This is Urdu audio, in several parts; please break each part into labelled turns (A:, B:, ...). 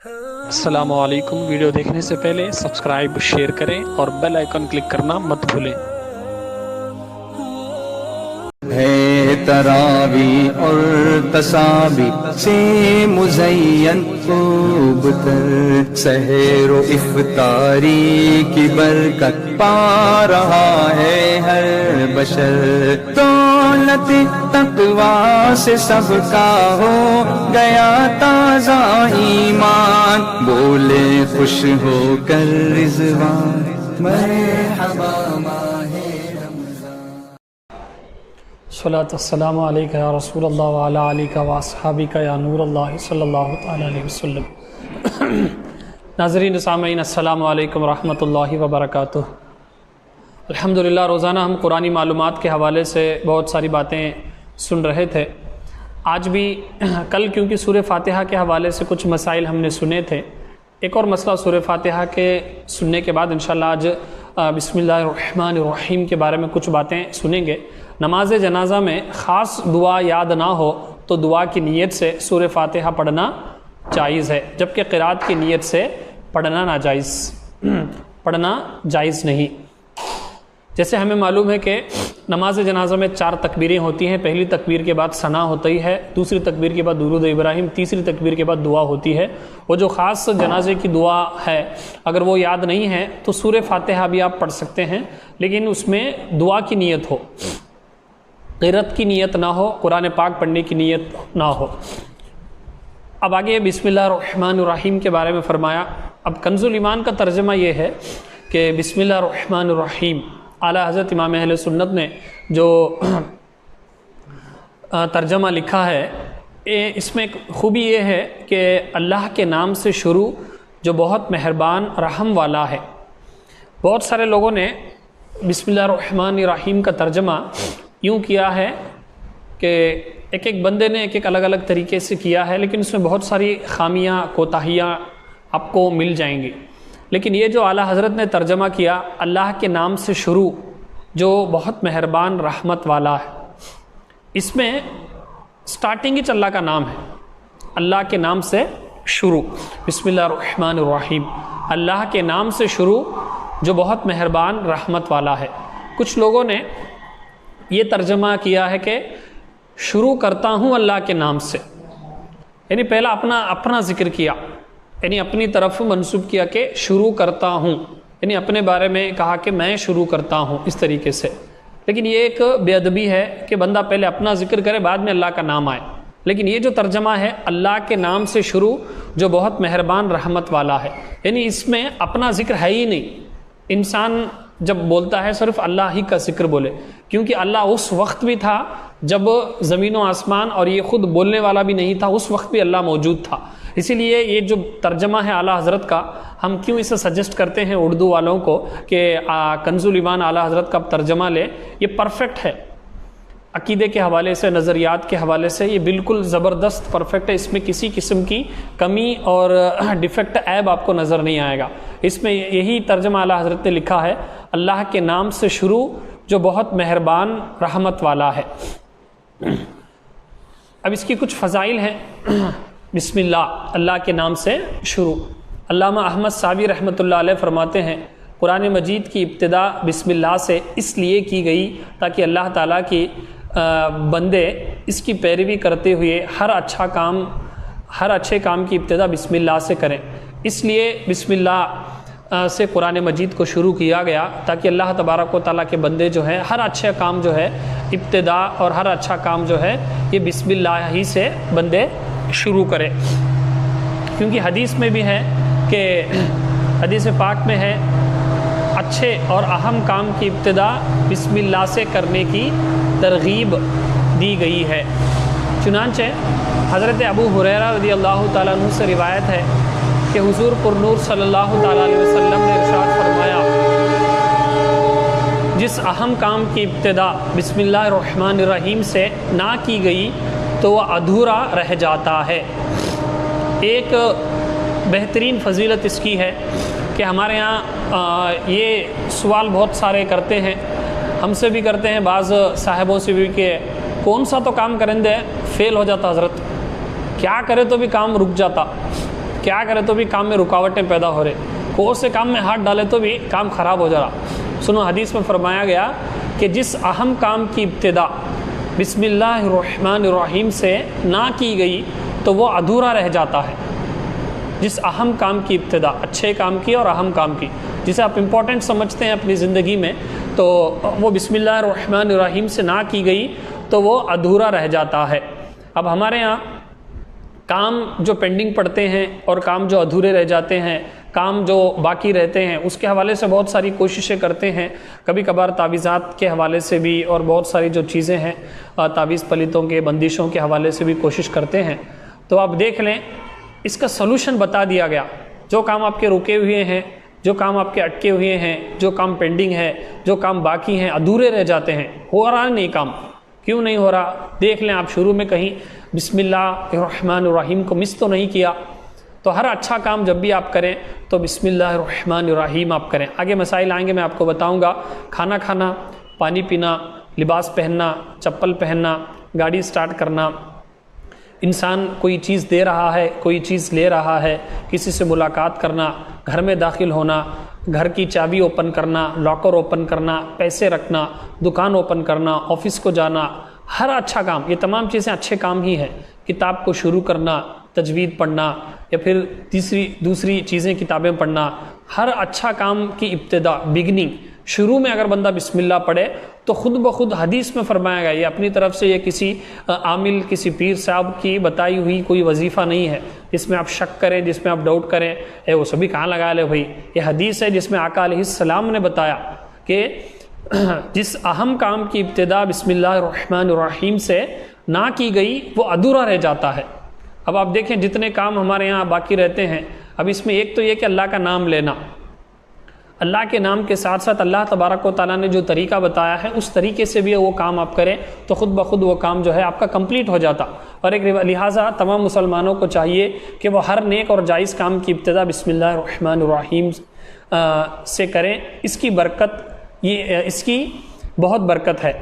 A: السلام علیکم۔ ویڈیو دیکھنے سے پہلے سبسکرائب شیئر کریں اور بیل آئیکن کلک کرنا مت بھولیں۔
B: ہے تراوی اور تسابی سے مزین خوب تر، سحر و افطاری کی برکت پا رہا ہے ہر بشر، دولت تقویٰ سے سب کا ہو گیا تازہ ایمان، بولے خوش ہو کر رضوان مرحبا ماہ
A: صلاۃ السلام علیکہ یا رسول اللہ وعلی آلک و اصحابک یا نور اللہ صلی اللہ تعالی علیہ وسلم۔ ناظرین سامعین، السلام علیکم ورحمۃ اللہ وبرکاتہ۔ الحمدللہ روزانہ ہم قرآنی معلومات کے حوالے سے بہت ساری باتیں سن رہے تھے۔ آج بھی کل کیونکہ سورہ فاتحہ کے حوالے سے کچھ مسائل ہم نے سنے تھے، ایک اور مسئلہ سورہ فاتحہ کے سننے کے بعد انشاءاللہ آج بسم اللہ الرحمن الرحیم کے بارے میں کچھ باتیں سنیں گے۔ نماز جنازہ میں خاص دعا یاد نہ ہو تو دعا کی نیت سے سورہ فاتحہ پڑھنا جائز ہے، جبکہ قرات کی نیت سے پڑھنا جائز نہیں۔ جیسے ہمیں معلوم ہے کہ نماز جنازہ میں 4 تکبیریں ہوتی ہیں۔ پہلی تکبیر کے بعد ثنا ہوتی ہے، دوسری تکبیر کے بعد درود ابراہیم، تیسری تکبیر کے بعد دعا ہوتی ہے۔ وہ جو خاص جنازے کی دعا ہے اگر وہ یاد نہیں ہے تو سورہ فاتحہ بھی آپ پڑھ سکتے ہیں، لیکن اس میں دعا کی نیت ہو، قرات کی نیت نہ ہو، قرآن پاک پڑھنے کی نیت نہ ہو۔ اب آگے بسم اللہ الرحمن الرحیم کے بارے میں فرمایا۔ اب کنز الایمان کا ترجمہ یہ ہے کہ بسم اللہ الرحمن الرحیم، اعلیٰ حضرت امام اہل سنت نے جو ترجمہ لکھا ہے، اس میں ایک خوبی یہ ہے کہ اللہ کے نام سے شروع جو بہت مہربان رحم والا ہے۔ بہت سارے لوگوں نے بسم اللہ الرحمن الرحیم کا ترجمہ یوں کیا ہے کہ ایک بندے نے ایک الگ الگ طریقے سے کیا ہے، لیکن اس میں بہت ساری خامیاں کوتاہیاں آپ کو مل جائیں گی۔ لیکن یہ جو اعلیٰ حضرت نے ترجمہ کیا، اللہ کے نام سے شروع جو بہت مہربان رحمت والا ہے، اس میں سٹارٹنگ ہی اللہ کا نام ہے، اللہ کے نام سے شروع، بسم اللہ الرحمن الرحیم، اللہ کے نام سے شروع جو بہت مہربان رحمت والا ہے۔ کچھ لوگوں نے یہ ترجمہ کیا ہے کہ شروع کرتا ہوں اللہ کے نام سے، یعنی پہلا اپنا ذکر کیا، یعنی اپنی طرف منسوب کیا کہ شروع کرتا ہوں، یعنی اپنے بارے میں کہا کہ میں شروع کرتا ہوں اس طریقے سے۔ لیکن یہ ایک بے ادبی ہے کہ بندہ پہلے اپنا ذکر کرے بعد میں اللہ کا نام آئے۔ لیکن یہ جو ترجمہ ہے اللہ کے نام سے شروع جو بہت مہربان رحمت والا ہے، یعنی اس میں اپنا ذکر ہے ہی نہیں۔ انسان جب بولتا ہے صرف اللہ ہی کا ذکر بولے، کیونکہ اللہ اس وقت بھی تھا جب زمین و آسمان اور یہ خود بولنے والا بھی نہیں تھا، اس وقت بھی اللہ موجود تھا۔ اسی لیے یہ جو ترجمہ ہے اعلیٰ حضرت کا، ہم کیوں اسے سجیسٹ کرتے ہیں اردو والوں کو کہ کنز الایمان اعلیٰ حضرت کا ترجمہ لے، یہ پرفیکٹ ہے عقیدے کے حوالے سے، نظریات کے حوالے سے، یہ بالکل زبردست پرفیکٹ ہے۔ اس میں کسی قسم کی کمی اور ڈیفیکٹ عیب آپ کو نظر نہیں آئے گا۔ اس میں یہی ترجمہ اعلیٰ حضرت نے لکھا ہے، اللہ کے نام سے شروع جو بہت مہربان رحمت والا ہے۔ اب اس کی کچھ فضائل ہیں۔ بسم اللہ کے نام سے شروع۔ علامہ احمد صابی رحمۃ اللہ علیہ فرماتے ہیں، قرآن مجید کی ابتدا بسم اللہ سے اس لیے کی گئی تاکہ اللہ تعالیٰ کی بندے اس کی پیروی کرتے ہوئے ہر اچھے کام کی ابتدا بسم اللہ سے کریں۔ اس لیے بسم اللہ سے قرآن مجید کو شروع کیا گیا تاکہ اللہ تبارک و تعالیٰ کے بندے جو ہیں ہر اچھا کام جو ہے ابتدا اور ہر اچھا کام جو ہے یہ بسم اللہ ہی سے بندے شروع کرے۔ کیونکہ حدیث میں بھی ہے کہ حدیث پاک میں ہے اچھے اور اہم کام کی ابتدا بسم اللہ سے کرنے کی ترغیب دی گئی ہے۔ چنانچہ حضرت ابو ہریرہ رضی اللہ تعالیٰ عنہ سے روایت ہے کہ حضور پرنور صلی اللہ تعالیٰ علیہ وسلم نے ارشاد فرمایا، جس اہم کام کی ابتدا بسم اللہ الرحمن الرحیم سے نہ کی گئی تو وہ ادھورا رہ جاتا ہے۔ ایک بہترین فضیلت اس کی ہے کہ ہمارے ہاں یہ سوال بہت سارے کرتے ہیں، ہم سے بھی کرتے ہیں، بعض صاحبوں سے بھی، کہ کون سا تو کام کریں دے فیل ہو جاتا حضرت، کیا کرے تو بھی کام رک جاتا۔ کیا کرے تو بھی کام میں رکاوٹیں پیدا ہو رہے, کون سے کام میں ہاتھ ڈالے تو بھی کام خراب ہو جا رہا. سنو, حدیث میں فرمایا گیا کہ جس اہم کام کی ابتدا بسم اللہ الرحمن الرحیم سے نہ کی گئی تو وہ ادھورا رہ جاتا ہے. جس اہم کام کی ابتدا, اچھے کام کی اور اہم کام کی, جسے آپ امپورٹنٹ سمجھتے ہیں اپنی زندگی میں, تو وہ بسم اللہ الرحمن الرحیم سے نہ کی گئی تو وہ ادھورا رہ جاتا ہے. اب ہمارے ہاں کام جو پینڈنگ پڑتے ہیں اور کام جو ادھورے رہ جاتے ہیں, کام جو باقی رہتے ہیں, اس کے حوالے سے بہت ساری کوششیں کرتے ہیں. کبھی کبھار تعویذات کے حوالے سے بھی اور بہت ساری جو چیزیں ہیں تعویذ پلیتوں کے بندشوں کے حوالے سے بھی کوشش کرتے ہیں. تو آپ دیکھ لیں, اس کا سلوشن بتا دیا گیا. جو کام آپ کے رکے ہوئے ہیں, جو کام آپ کے اٹکے ہوئے ہیں, جو کام پینڈنگ ہے, جو کام باقی ہیں, ادھورے رہ جاتے ہیں, ہو رہا نہیں کام, کیوں نہیں ہو رہا؟ دیکھ لیں آپ شروع میں کہیں بسم اللہ الرحمن الرحیم کو مس تو نہیں کیا. تو ہر اچھا کام جب بھی آپ کریں تو بسم اللہ الرحمن الرحیم آپ کریں. آگے مسائل آئیں گے, میں آپ کو بتاؤں گا. کھانا کھانا, پانی پینا, لباس پہننا, چپل پہننا, گاڑی سٹارٹ کرنا, انسان کوئی چیز دے رہا ہے, کوئی چیز لے رہا ہے, کسی سے ملاقات کرنا, گھر میں داخل ہونا, گھر کی چابی اوپن کرنا, لاکر اوپن کرنا, پیسے رکھنا, دکان اوپن کرنا, آفس کو جانا, ہر اچھا کام, یہ تمام چیزیں اچھے کام ہی ہیں. کتاب کو شروع کرنا, تجوید پڑھنا, یا پھر دوسری چیزیں کتابیں پڑھنا, ہر اچھا کام کی ابتدا, بگننگ, شروع میں اگر بندہ بسم اللہ پڑھے تو خود بخود حدیث میں فرمایا گیا, یہ اپنی طرف سے, یہ کسی عامل, کسی پیر صاحب کی بتائی ہوئی کوئی وظیفہ نہیں ہے جس میں آپ شک کریں, جس میں آپ ڈاؤٹ کریں, وہ سبھی کہاں لگا لے بھائی. یہ حدیث ہے جس میں آقا علیہ السلام نے بتایا کہ جس اہم کام کی ابتدا بسم اللہ الرحمن الرحیم سے نہ کی گئی وہ ادھورا رہ جاتا ہے. اب آپ دیکھیں جتنے کام ہمارے یہاں باقی رہتے ہیں, اب اس میں ایک تو یہ کہ اللہ کا نام لینا, اللہ کے نام کے ساتھ ساتھ اللہ تبارک و تعالیٰ نے جو طریقہ بتایا ہے اس طریقے سے بھی وہ کام آپ کریں تو خود بخود وہ کام جو ہے آپ کا کمپلیٹ ہو جاتا. اور ایک لہٰذا تمام مسلمانوں کو چاہیے کہ وہ ہر نیک اور جائز کام کی ابتدا بسم اللہ الرحمن الرحیم سے کریں. اس کی برکت, اس کی بہت برکت ہے.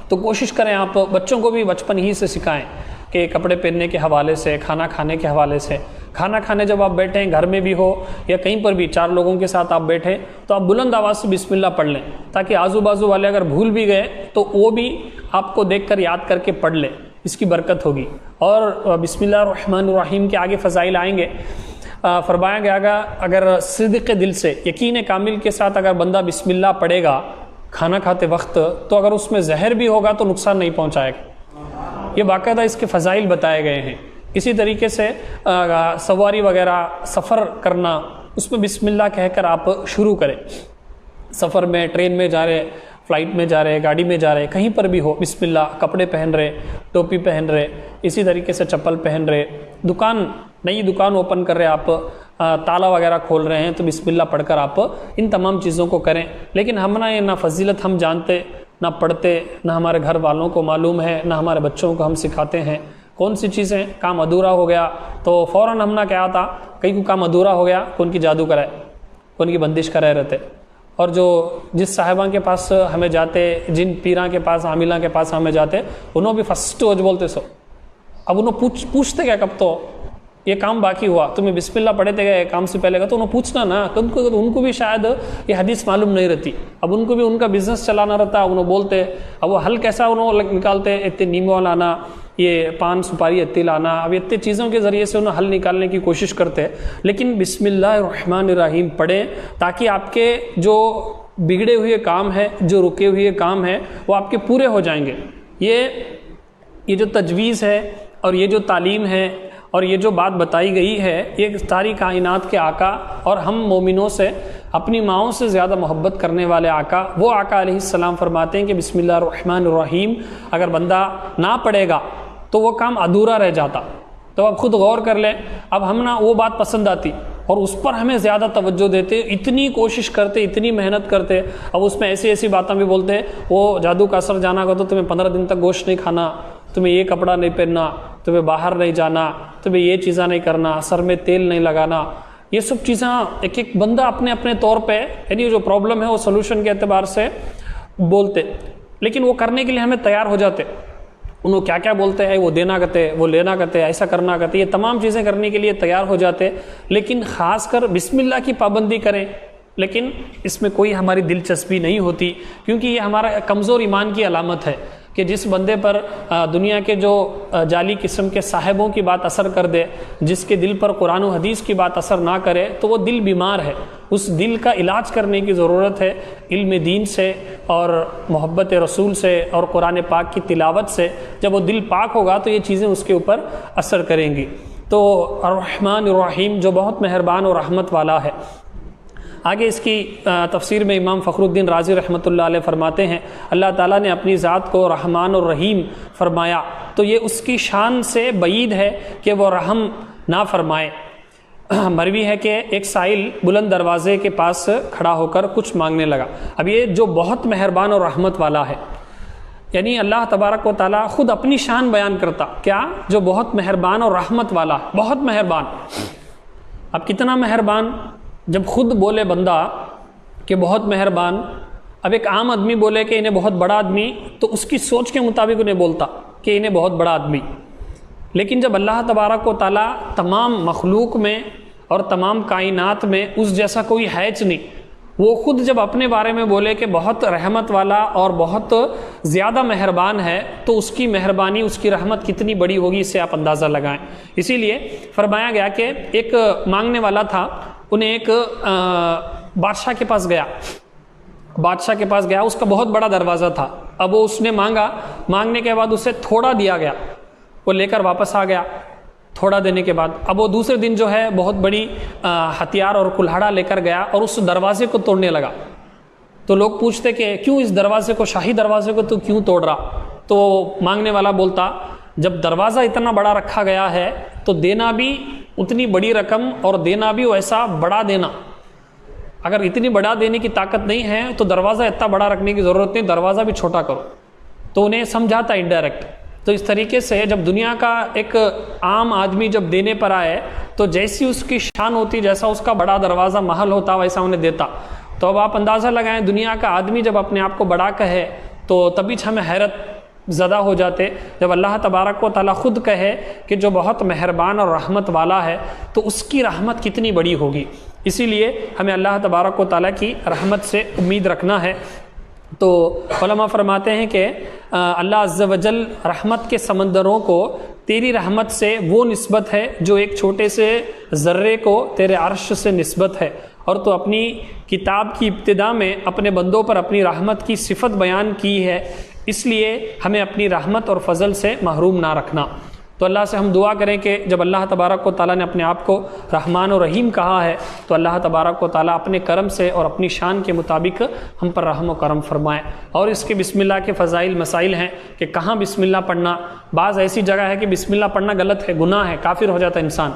A: تو کوشش کریں آپ بچوں کو بھی بچپن ہی سے سکھائیں کہ کپڑے پہننے کے حوالے سے, کھانا کھانے کے حوالے سے, کھانا کھانے جب آپ بیٹھیں گھر میں بھی ہو یا کہیں پر بھی 4 لوگوں کے ساتھ آپ بیٹھیں تو آپ بلند آواز سے بسم اللہ پڑھ لیں, تاکہ آزو بازو والے اگر بھول بھی گئے تو وہ بھی آپ کو دیکھ کر یاد کر کے پڑھ لیں, اس کی برکت ہوگی. اور بسم اللہ الرحمن الرحیم کے آگے فضائل آئیں گے. فرمایا گیا گا اگر صدق دل سے, یقین کامل کے ساتھ اگر بندہ بسم اللہ پڑھے گا کھانا کھاتے وقت, تو اگر اس میں زہر بھی ہوگا تو نقصان نہیں پہنچائے گا. یہ باقاعدہ اس کے فضائل بتائے گئے ہیں. اسی طریقے سے سواری وغیرہ, سفر کرنا, اس میں بسم اللہ کہہ کر آپ شروع کریں. سفر میں, ٹرین میں جا رہے, فلائٹ میں جا رہے, گاڑی میں جا رہے, کہیں پر بھی ہو بسم اللہ. کپڑے پہن رہے, ٹوپی پہن رہے, اسی طریقے سے چپل پہن رہے, نئی دکان اوپن کر رہے آپ, تالا وغیرہ کھول رہے ہیں تو بسم اللہ پڑھ کر آپ ان تمام چیزوں کو کریں. لیکن ہم نہ فضیلت ہم جانتے, نہ پڑھتے, نہ ہمارے گھر والوں کو معلوم ہے, نہ ہمارے بچوں کو ہم سکھاتے ہیں. کون سی چیزیں, کام ادھورا ہو گیا تو فوراً ہم نہ کیا تھا, کہیں کو کام ادھورا ہو گیا کون کی جادو کرائے, کون کی بندش کرائے رہتے. اور جس صاحبان کے پاس ہمیں جاتے, جن پیراں کے پاس, عاملاں کے پاس ہمیں جاتے, انہوں بھی فرسٹ وج بولتے سو. اب انہوں پوچھتے کیا کب تو یہ کام باقی ہوا, تمہیں بسم اللہ پڑھے تھے گئے کام سے پہلے کا, تو انہوں پوچھنا نا, ان کو بھی شاید یہ حدیث معلوم نہیں رہتی. اب ان کو بھی ان کا بزنس چلانا رہتا, انہوں بولتے. اب وہ حل کیسا انہوں نکالتے, اتنے نیمو لانا, یہ پان سپاری اتنی لانا, اب اتنے چیزوں کے ذریعے سے انہوں حل نکالنے کی کوشش کرتے. لیکن بسم اللہ الرحمن الرحیم پڑھیں تاکہ آپ کے جو بگڑے ہوئے کام ہے, جو رکے ہوئے کام ہے, وہ آپ کے پورے ہو جائیں گے. یہ جو تجویز ہے اور یہ جو تعلیم ہے اور یہ جو بات بتائی گئی ہے, یہ ساری کائنات کے آقا اور ہم مومنوں سے, اپنی ماؤں سے زیادہ محبت کرنے والے آقا, وہ آقا علیہ السلام فرماتے ہیں کہ بسم اللہ الرحمن الرحیم اگر بندہ نہ پڑھے گا تو وہ کام ادھورا رہ جاتا. تو اب خود غور کر لیں, اب ہم وہ بات پسند آتی اور اس پر ہمیں زیادہ توجہ دیتے, اتنی کوشش کرتے, اتنی محنت کرتے. اب اس میں ایسی باتیں بھی بولتے, وہ جادو کا اثر جانا کا تو تمہیں 15 دن تک گوشت نہیں کھانا, تمہیں یہ کپڑا نہیں پہننا, تمہیں باہر نہیں جانا, تمہیں یہ چیزیں نہیں کرنا, سر میں تیل نہیں لگانا. یہ سب چیزیں ایک بندہ اپنے طور پہ, یعنی جو پرابلم ہے وہ سلوشن کے اعتبار سے بولتے, لیکن وہ کرنے کے لیے ہمیں تیار ہو جاتے. انہوں کیا کیا بولتے ہیں، وہ دینا کہتے، وہ لینا کہتے، ایسا کرنا کہتے، یہ تمام چیزیں کرنے کے لیے تیار ہو جاتے، لیکن خاص کر بسم اللہ کی پابندی کریں، لیکن اس میں کوئی ہماری دلچسپی نہیں ہوتی، کیونکہ یہ ہمارا کمزور ایمان کی علامت ہے کہ جس بندے پر دنیا کے جو جعلی قسم کے صاحبوں کی بات اثر کر دے، جس کے دل پر قرآن و حدیث کی بات اثر نہ کرے، تو وہ دل بیمار ہے، اس دل کا علاج کرنے کی ضرورت ہے علم دین سے اور محبت رسول سے اور قرآن پاک کی تلاوت سے۔ جب وہ دل پاک ہوگا تو یہ چیزیں اس کے اوپر اثر کریں گی۔ تو الرحمن الرحیم جو بہت مہربان اور رحمت والا ہے۔ آگے اس کی تفسیر میں امام فخر الدین رازی رحمۃ اللہ علیہ فرماتے ہیں اللہ تعالیٰ نے اپنی ذات کو رحمان اور رحیم فرمایا تو یہ اس کی شان سے بعید ہے کہ وہ رحم نہ فرمائے۔ مروی ہے کہ ایک سائل بلند دروازے کے پاس کھڑا ہو کر کچھ مانگنے لگا۔ اب یہ جو بہت مہربان اور رحمت والا ہے، یعنی اللہ تبارک و تعالیٰ خود اپنی شان بیان کرتا، کیا؟ جو بہت مہربان اور رحمت والا ہے، بہت مہربان۔ اب کتنا مہربان؟ جب خود بولے بندہ کہ بہت مہربان، اب ایک عام آدمی بولے کہ انہیں بہت بڑا آدمی، تو اس کی سوچ کے مطابق انہیں بولتا کہ انہیں بہت بڑا آدمی۔ لیکن جب اللہ تبارک و تعالیٰ تمام مخلوق میں اور تمام کائنات میں اس جیسا کوئی ہیچ نہیں، وہ خود جب اپنے بارے میں بولے کہ بہت رحمت والا اور بہت زیادہ مہربان ہے، تو اس کی مہربانی، اس کی رحمت کتنی بڑی ہوگی، اس سے آپ اندازہ لگائیں۔ اسی لیے فرمایا گیا کہ ایک مانگنے والا تھا، انہیں ایک بادشاہ کے پاس گیا، بادشاہ کے پاس گیا، اس کا بہت بڑا دروازہ تھا۔ اب وہ اس نے مانگا، مانگنے کے بعد اسے تھوڑا دیا گیا، وہ لے کر واپس آ گیا تھوڑا دینے کے بعد۔ اب وہ دوسرے دن جو ہے بہت بڑی ہتھیار اور کلہاڑا لے کر گیا اور اس دروازے کو توڑنے لگا۔ تو لوگ پوچھتے کہ کیوں اس دروازے کو، شاہی دروازے کو تو کیوں توڑ رہا؟ تو مانگنے والا بولتا جب دروازہ اتنا بڑا رکھا گیا ہے تو دینا بھی اتنی بڑی رقم اور دینا بھی ویسا بڑا دینا، اگر اتنی بڑا دینے کی طاقت نہیں ہے تو دروازہ اتنا بڑا رکھنے کی ضرورت نہیں، دروازہ بھی چھوٹا کرو۔ تو انہیں سمجھاتا انڈائریکٹ۔ تو اس طریقے سے جب دنیا کا ایک عام آدمی جب دینے پر آئے تو جیسی اس کی شان ہوتی، جیسا اس کا بڑا دروازہ محل ہوتا، ویسا انہیں دیتا۔ تو اب آپ اندازہ لگائیں دنیا کا آدمی جب اپنے آپ کو بڑا کہے تو تبھی ہمیں حیرت زدہ ہو جاتے، جب اللہ تبارک و تعالیٰ خود کہے کہ جو بہت مہربان اور رحمت والا ہے تو اس کی رحمت کتنی بڑی ہوگی۔ اسی لیے ہمیں اللہ تبارک و تعالیٰ کی رحمت سے امید رکھنا ہے۔ تو علماء فرماتے ہیں کہ اللہ عز و جل رحمت کے سمندروں کو تیری رحمت سے وہ نسبت ہے جو ایک چھوٹے سے ذرے کو تیرے عرش سے نسبت ہے، اور تو اپنی کتاب کی ابتدا میں اپنے بندوں پر اپنی رحمت کی صفت بیان کی ہے، اس لیے ہمیں اپنی رحمت اور فضل سے محروم نہ رکھنا۔ تو اللہ سے ہم دعا کریں کہ جب اللہ تبارک و تعالیٰ نے اپنے آپ کو رحمان و رحیم کہا ہے تو اللہ تبارک و تعالیٰ اپنے کرم سے اور اپنی شان کے مطابق ہم پر رحم و کرم فرمائیں۔ اور اس کے بسم اللہ کے فضائل مسائل ہیں کہ کہاں بسم اللہ پڑھنا۔ بعض ایسی جگہ ہے کہ بسم اللہ پڑھنا غلط ہے، گناہ ہے، کافر ہو جاتا ہے انسان۔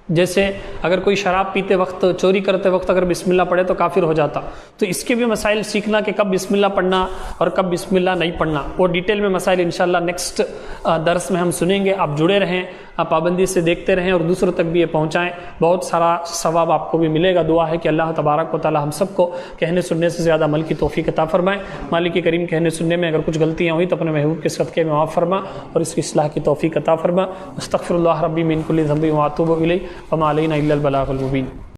A: جیسے اگر کوئی شراب پیتے وقت، چوری کرتے وقت اگر بسم اللہ پڑھے تو کافر ہو جاتا۔ تو اس کے بھی مسائل سیکھنا کہ کب بسم اللہ پڑھنا اور کب بسم اللہ نہیں پڑھنا، وہ ڈیٹیل میں مسائل انشاءاللہ نیکسٹ درس میں ہم سنیں گے۔ آپ جڑے رہیں، آپ پابندی سے دیکھتے رہیں اور دوسروں تک بھی یہ پہنچائیں، بہت سارا ثواب آپ کو بھی ملے گا۔ دعا ہے کہ اللہ تبارک و تعالی ہم سب کو کہنے سننے سے زیادہ عمل کی توفیق عطا فرمائے۔ مالک کریم کہنے سننے میں اگر کچھ غلطیاں ہوئی تو اپنے محبوب کے صدقے میں معاف فرما اور اس کی اصلاح کی توفیق عطا فرما۔ استغفر اللہ ربی من کل ذنب واتوب الیہ وما علینا الا البلاغ المبین۔